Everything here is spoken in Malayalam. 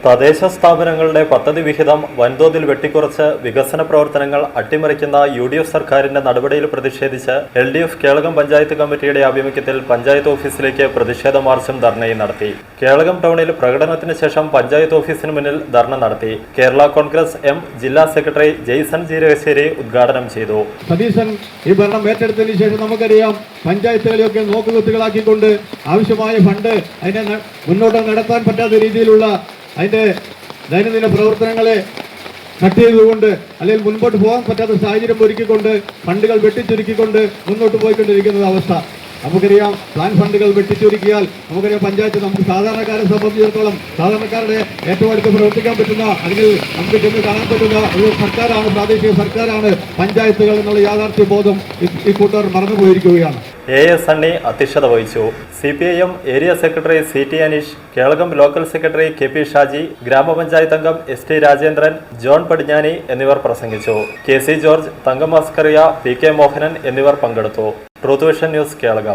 തദ്ദേശ സ്ഥാപനങ്ങളുടെ പദ്ധതി വിഹിതം വൻതോതിൽ വെട്ടിക്കുറച്ച് വികസന പ്രവർത്തനങ്ങൾ അട്ടിമറിക്കുന്ന യു.ഡി.എഫ് സർക്കാരിന്റെ നടപടിയിൽ പ്രതിഷേധിച്ച് എൽ.ഡി.എഫ് കേളകം പഞ്ചായത്ത് കമ്മിറ്റിയുടെ ആഭിമുഖ്യത്തിൽ പഞ്ചായത്ത് ഓഫീസിലേക്ക് പ്രതിഷേധ മാർച്ചും ധർണയും നടത്തി. കേളകം ടൗണിൽ പ്രകടനത്തിന് ശേഷം പഞ്ചായത്ത് ഓഫീസിന് മുന്നിൽ ധർണ നടത്തി. കേരള കോൺഗ്രസ് എം ജില്ലാ സെക്രട്ടറി ജെയ്സൺ ജീരകശ്ശേരി ഉദ്ഘാടനം ചെയ്തു. സതീശൻ ഈ ഭരണം ഏറ്റെടുത്തതിന് ശേഷം നമുക്കറിയാം, പഞ്ചായത്തുകളെയൊക്കെ നോക്കുകുത്തുകളാക്കിക്കൊണ്ട് ആവശ്യമായ ഫണ്ട് അതിനെ മുന്നോട്ട് നടത്താൻ പറ്റാത്ത രീതിയിലുള്ള അതിൻ്റെ ദൈനംദിന പ്രവർത്തനങ്ങളെ കട്ട് ചെയ്തുകൊണ്ട് അല്ലെങ്കിൽ മുൻപോട്ട് പോകാൻ പറ്റാത്ത സാഹചര്യം ഒരുക്കിക്കൊണ്ട് ഫണ്ടുകൾ വെട്ടിച്ചുരുക്കിക്കൊണ്ട് മുന്നോട്ട് പോയിക്കൊണ്ടിരിക്കുന്ന അവസ്ഥ നമുക്കറിയാം. പ്ലാൻ ഫണ്ടുകൾ വെട്ടിച്ചുരുക്കിയാൽ നമുക്കറിയാം, പഞ്ചായത്ത് നമുക്ക് സാധാരണക്കാരെ സംബന്ധിച്ചിടത്തോളം സാധാരണക്കാരുടെ ഏറ്റവും അടുത്ത് പ്രവർത്തിക്കാൻ പറ്റുന്ന അല്ലെങ്കിൽ നമുക്ക് ചെന്ന് കാണാൻ പറ്റുന്ന ഒരു സർക്കാരാണ്, പ്രാദേശിക സർക്കാരാണ് പഞ്ചായത്തുകൾ എന്നുള്ള യാഥാർത്ഥ്യ ബോധം ഈ കൂട്ടർ മറന്നുപോയിരിക്കുകയാണ്. എ.എസ്. സണ്ണി അധ്യക്ഷത വഹിച്ചു. CPIM area secretary C.T. Aneesh, Kelakam local secretary K.P. Shaji, ഗ്രാമപഞ്ചായത്ത് അംഗം S.T. രാജേന്ദ്രൻ, ജോൺ പടിഞ്ഞാനി എന്നിവർ പ്രസംഗിച്ചു. K.C. George, തങ്കമാസ്കറിയ, P.K. മോഹനൻ എന്നിവർ പങ്കെടുത്തു. Truth vision news Kelakam.